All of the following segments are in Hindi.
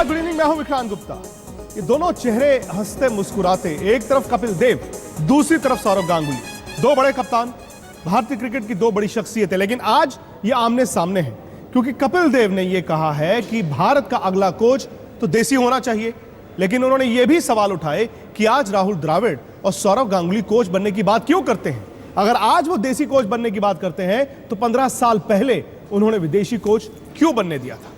नमस्कार, गुड इवनिंग। मैं हूं विक्रांत गुप्ता। ये दोनों चेहरे हंसते मुस्कुराते, एक तरफ कपिल देव, दूसरी तरफ सौरव गांगुली, दो बड़े कप्तान, भारतीय क्रिकेट की दो बड़ी शख्सियतें। लेकिन आज ये आमने सामने हैं क्योंकि कपिल देव ने यह कहा है कि भारत का अगला कोच तो देसी होना चाहिए, लेकिन उन्होंने ये भी सवाल उठाए कि आज राहुल द्रविड़ और सौरव गांगुली कोच बनने की बात क्यों करते हैं। अगर आज वो देसी कोच बनने की बात करते हैं तो 15 साल पहले उन्होंने विदेशी कोच क्यों बनने दिया था।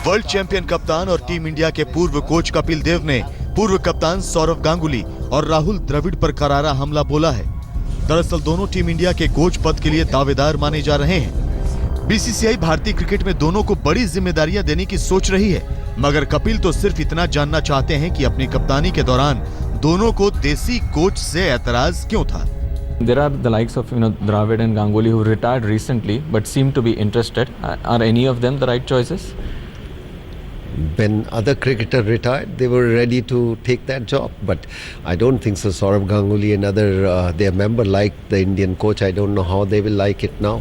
वर्ल्ड चैंपियन कप्तान और टीम इंडिया के पूर्व कोच कपिल देव ने पूर्व कप्तान सौरव गांगुली और राहुल द्रविड़ पर करारा हमला बोला है। दरअसल दोनों टीम इंडिया के कोच पद के लिए दावेदार माने जा रहे हैं। बीसीसीआई भारतीय क्रिकेट में दोनों को बड़ी जिम्मेदारियां देने की सोच रही है, मगर कपिल तो सिर्फ इतना जानना चाहते हैं कि अपनी कप्तानी के दौरान दोनों को देसी कोच से ऐतराज क्यों था। There are the likes of Dravid and Ganguly who retired recently but seem to be interested. Are any of them the right choices? When other cricketers retired, they were ready to take that job. But I don't think so. Saurav Ganguly and their member like the Indian coach. I don't know how they will like it now.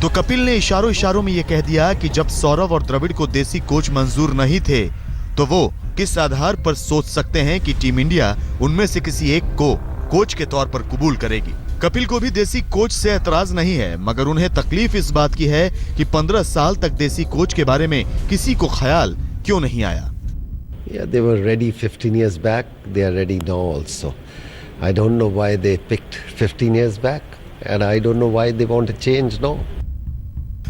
तो कपिल ने इशारों में ये कह दिया कि जब सौरव और द्रविड़ को देसी कोच मंजूर नहीं थे, तो वो किस आधार पर सोच सकते हैं कि टीम इंडिया उनमें से किसी एक को कोच के तौर पर कबूल करेगी। कपिल को भी देसी कोच से ऐतराज नहीं है, मगर उन्हें तकलीफ इस बात की है कि 15 साल तक देसी कोच के बारे में किसी को ख्याल क्यों नहीं आया। Yeah, they were ready 15 years back. They are ready now also. I don't know why they picked 15 years back, and I don't know why they want to change now.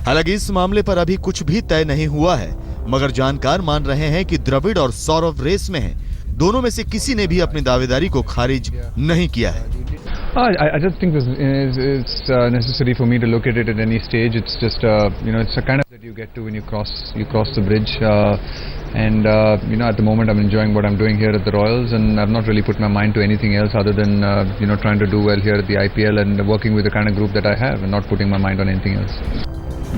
हालांकि इस मामले पर अभी कुछ भी तय नहीं हुआ है, मगर जानकार मान रहे हैं कि द्रविड़ और सौरव रेस में हैं। दोनों में से किसी ने भी अपनी दावेदारी को खारिज नहीं किया है। I just think it's necessary for me to look at it at any stage. It's just it's a kind of that you get to when you cross the bridge, and at the moment I'm enjoying what I'm doing here at the Royals, and I've not really put my mind to anything else other than trying to do well here at the IPL and working with the kind of group that I have, and not putting my mind on anything else.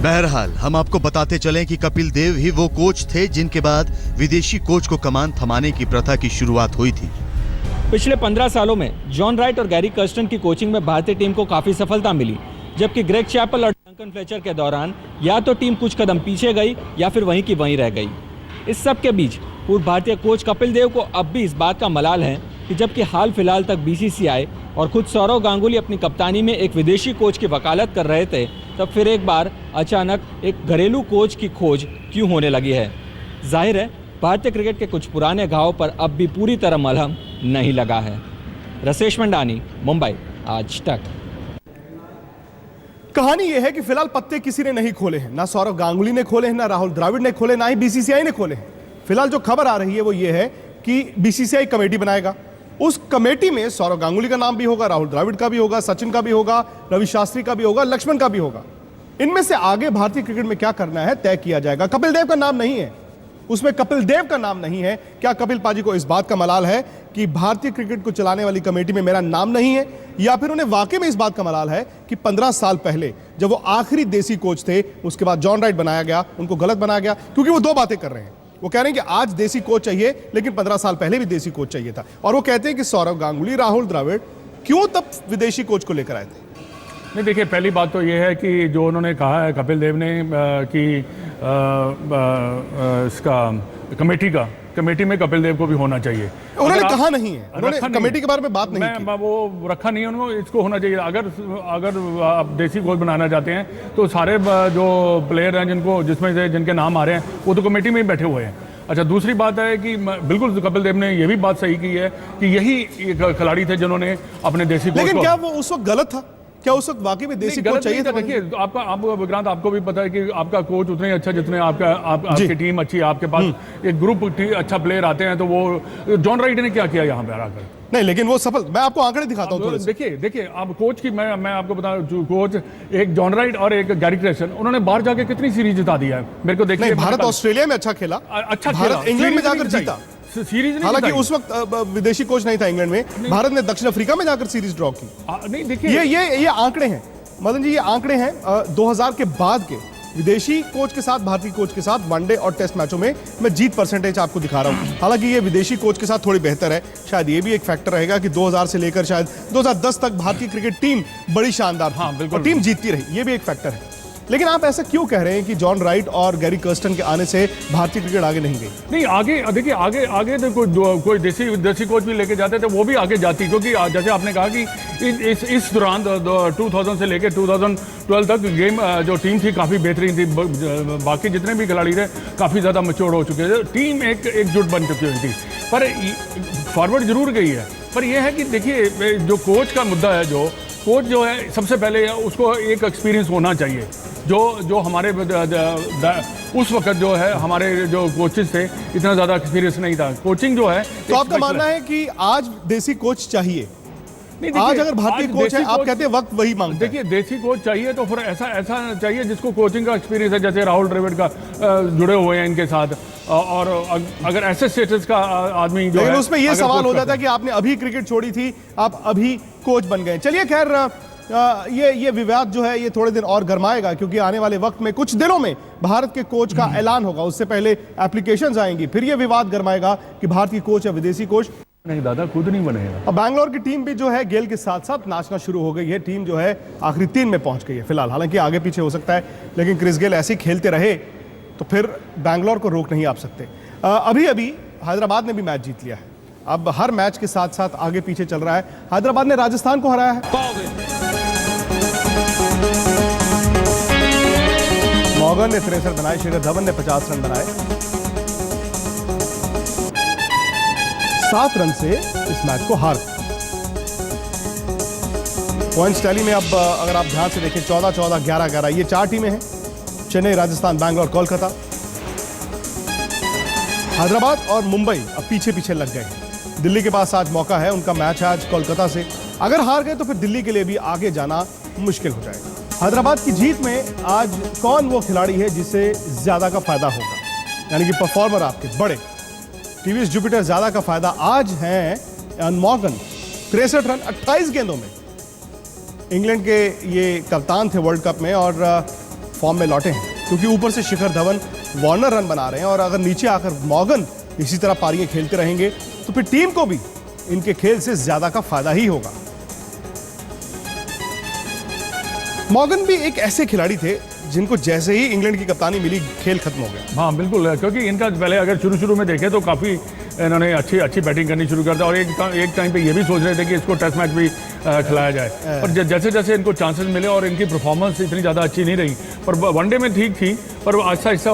बहरहाल हम आपको बताते चलें कि कपिल देव ही वो कोच थे जिनके बाद विदेशी कोच को कमान थमाने की प्रथा की शुरुआत हुई थी। पिछले 15 सालों में जॉन राइट और गैरी कर्स्टन की कोचिंग में भारतीय टीम को काफी सफलता मिली, जबकि ग्रेग चैपल और डंकन फ्लेचर के दौरान या तो टीम कुछ कदम पीछे गई या फिर वहीं की वहीं रह गई। इस सब के बीच पूर्व भारतीय कोच कपिल देव को अब भी इस बात का मलाल है कि जबकि हाल फिलहाल तक बीसीसीआई और खुद सौरव गांगुली अपनी कप्तानी में एक विदेशी कोच की वकालत कर रहे थे, तब फिर एक बार अचानक एक घरेलू कोच की खोज क्यों होने लगी है। जाहिर है भारतीय क्रिकेट के कुछ पुराने घावों पर अब भी पूरी तरह मलहम नहीं लगा है। रसेश मंडानी, मुंबई, आज तक। कहानी यह है कि फिलहाल पत्ते किसी ने नहीं खोले हैं, ना सौरव गांगुली ने खोले हैं, ना राहुल द्रविड़ ने खोले, ना ही बीसीसीआई ने खोले हैं। फिलहाल जो खबर आ रही है वो ये है कि बीसीसीआई कमेटी बनाएगा। उस कमेटी में सौरव गांगुली का नाम भी होगा, राहुल द्रविड़ का भी होगा, सचिन का भी होगा, रवि शास्त्री का भी होगा, लक्ष्मण का भी होगा। इनमें से आगे भारतीय क्रिकेट में क्या करना है तय किया जाएगा। कपिल देव का नाम नहीं है उसमें, कपिल देव का नाम नहीं है। क्या कपिल पाजी को इस बात का मलाल है कि भारतीय क्रिकेट को चलाने वाली कमेटी में मेरा नाम नहीं है, या फिर उन्हें वाकई में इस बात का मलाल है कि 15 साल पहले जब वो आखिरी देसी कोच थे, उसके बाद जॉन राइट बनाया गया, उनको गलत बनाया गया। क्योंकि वो दो बातें कर रहे हैं। वो कह रहे हैं कि आज देसी कोच चाहिए, लेकिन 15 साल पहले भी देसी कोच चाहिए था। और वो कहते हैं कि सौरव गांगुली, राहुल द्रविड़ क्यों तब विदेशी कोच को लेकर आए थे। नहीं, देखिए, पहली बात तो ये है कि जो उन्होंने कहा है कपिल देव ने कि इसका कमेटी में कपिल देव को भी होना चाहिए। उन्होंने कहा नहीं है, उन्होंने कमेटी के बारे में बात नहीं की। वो रखा नहीं है उन्होंने, इसको होना चाहिए। अगर आप देसी कोच बनाना चाहते हैं तो सारे जो प्लेयर हैं जिसमें से जिनके नाम आ रहे हैं वो तो कमेटी में ही बैठे हुए हैं। अच्छा, दूसरी बात है कि बिल्कुल कपिल देव ने ये भी बात सही की है कि यही खिलाड़ी थे जिन्होंने अपने देसी कोच। लेकिन क्या वो उस वक्त गलत था? क्या उस वक्त वाकई में देसी कोच चाहिए था? देखिए, विक्रांत, आपको भी पता है कि आपका कोच उतना ही अच्छा जितने आपकी टीम अच्छी है, आपके पास एक ग्रुप अच्छा प्लेयर आते हैं। तो वो जॉन राइट ने क्या किया यहाँ पे आकर? नहीं, लेकिन वो सफल। मैं आपको आंकड़े दिखाता हूँ। देखिए अब कोच की मैं आपको बता, कोच एक जॉन राइट और एक गैरी कर्स्टन, उन्होंने बाहर जाके कितनी सीरीज जिता दी है मेरे को देखिए। भारत ऑस्ट्रेलिया में अच्छा खेला, भारत इंग्लैंड में जाकर जीता सीरीज। हालांकि उस वक्त विदेशी कोच नहीं था इंग्लैंड में, भारत ने दक्षिण अफ्रीका में जाकर सीरीज ड्रॉ की। नहीं, देखिए, ये आंकड़े हैं मदन जी, ये आंकड़े हैं 2000 के बाद के। विदेशी कोच के साथ, भारतीय कोच के साथ वनडे और टेस्ट मैचों में मैं जीत परसेंटेज आपको दिखा रहा हूं। हालांकि ये विदेशी कोच के साथ थोड़ी बेहतर है, शायद ये भी एक फैक्टर रहेगा कि 2000 से लेकर शायद 2010 तक भारतीय क्रिकेट टीम बड़ी शानदार थी। हाँ, बिल्कुल। और टीम जीतती रही, ये भी एक फैक्टर है। लेकिन आप ऐसा क्यों कह रहे हैं कि जॉन राइट और गैरी कर्स्टन के आने से भारतीय क्रिकेट आगे नहीं गई? नहीं, आगे देखिए, आगे तो कोई देसी कोच भी लेके जाते थे, वो भी आगे जाती, क्योंकि जैसे आपने कहा कि इस दौरान 2000 से लेकर 2012 तक गेम जो टीम थी काफ़ी बेहतरीन थी। बाकी जितने भी खिलाड़ी थे काफ़ी ज़्यादा मैच्योर हो चुके थे, टीम एकजुट बन चुकी हुई थी। पर फॉरवर्ड जरूर गई है, पर यह है कि देखिए जो कोच का मुद्दा है, जो कोच जो है सबसे पहले उसको एक एक्सपीरियंस होना चाहिए। जो हमारे उस वक्त जो है हमारे जो कोचेस थे, इतना ज़्यादा एक्सपीरियंस नहीं था। कोचिंग जो है, तो आपका मानना है कि आज देसी कोच चाहिए? आज अगर भारतीय कोच है, आप कहते हैं वक्त वही मांगता है। देखिए, देसी कोच चाहिए तो फिर ऐसा चाहिए जिसको कोचिंग का एक्सपीरियंस है, जैसे राहुल द्रविड़ का जुड़े हुए हैं इनके साथ। और अगर ऐसे स्टेटस का आदमी जो लेकिन है, उसमें ये सवाल हो जाता है कि आपने अभी क्रिकेट छोड़ी थी, आप अभी कोच बन गए। चलिए खैर, ये विवाद जो है ये थोड़े दिन और गरमाएगा, क्योंकि आने वाले वक्त में कुछ दिनों में भारत के कोच का ऐलान होगा। उससे पहले एप्लीकेशंस आएंगी, फिर ये विवाद गरमाएगा कि भारतीय कोच या विदेशी कोच। नहीं दादा, खुद नहीं बनेगा। अब बैंगलोर की टीम भी जो है गेल के साथ साथ नाचना शुरू हो गई है। टीम जो है आखिरी 3 में पहुंच गई है फिलहाल, हालांकि आगे पीछे हो सकता है, लेकिन क्रिस गेल ऐसे ही खेलते रहे तो फिर बैंगलोर को रोक नहीं आप सकते। अभी हैदराबाद ने भी मैच जीत लिया है। अब हर मैच के साथ साथ आगे पीछे चल रहा है। हैदराबाद ने राजस्थान को हराया है। मॉर्गन ने 63 बनाए, शिखर धवन ने 50 रन बनाए। 7 रन से इस मैच को हार। पॉइंट्स टैली में अब अगर आप ध्यान से देखें 14-14, 11-11 ये 4 टीमें हैं, चेन्नई, राजस्थान, बैंगलोर, कोलकाता। हैदराबाद और मुंबई अब पीछे पीछे लग गए हैं। दिल्ली के पास आज मौका है, उनका मैच है आज कोलकाता से। अगर हार गए तो फिर दिल्ली के लिए भी आगे जाना मुश्किल हो जाएगा। हैदराबाद की जीत में आज कौन वो खिलाड़ी है जिसे ज्यादा का फायदा होगा, यानी कि परफॉर्मर आपके बड़े टीवीएस जुपिटर ज्यादा का फायदा आज है मॉर्गन। 63 रन 28 गेंदों में। इंग्लैंड के ये कप्तान थे वर्ल्ड कप में और फॉर्म में लौटे हैं, क्योंकि ऊपर से शिखर धवन वार्नर रन बना रहे हैं, और अगर नीचे आकर मॉर्गन इसी तरह पारियां खेलते रहेंगे तो फिर टीम को भी इनके खेल से ज्यादा का फायदा ही होगा। मॉर्गन भी एक ऐसे खिलाड़ी थे जिनको जैसे ही इंग्लैंड की कप्तानी मिली खेल खत्म हो गया। हाँ बिल्कुल, क्योंकि इनका पहले अगर शुरू में देखें तो काफ़ी इन्होंने अच्छी बैटिंग करनी शुरू कर दिया, और एक टाइम पे ये भी सोच रहे थे कि इसको टेस्ट मैच भी खिलाया जाए। पर जैसे जैसे इनको चांसेस मिले और इनकी परफॉर्मेंस इतनी ज़्यादा अच्छी नहीं रही, पर वनडे में ठीक थी, पर आहिस्ता आहिस्ता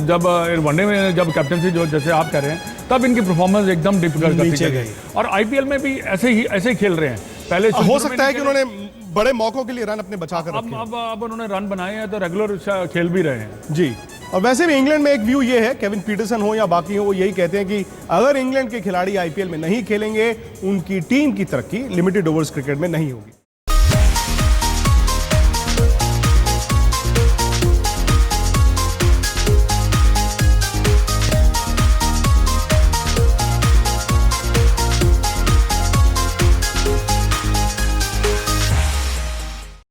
जब वनडे में जब कैप्टनसी जो जैसे आप कह रहे हैं, तब इनकी परफॉर्मेंस एकदम डिफिकल्ट करती गई। और आईपीएल में भी ऐसे ही खेल रहे हैं। पहले हो सकता है कि उन्होंने बड़े मौकों के लिए रन अपने बचा कर रखे। अब उन्होंने रन बनाए हैं तो रेगुलर खेल भी रहे हैं जी। और वैसे भी इंग्लैंड में एक व्यू ये है, केविन पीटरसन हो या बाकी हो, वो यही कहते हैं कि अगर इंग्लैंड के खिलाड़ी आईपीएल में नहीं खेलेंगे, उनकी टीम की तरक्की लिमिटेड ओवर्स क्रिकेट में नहीं होगी।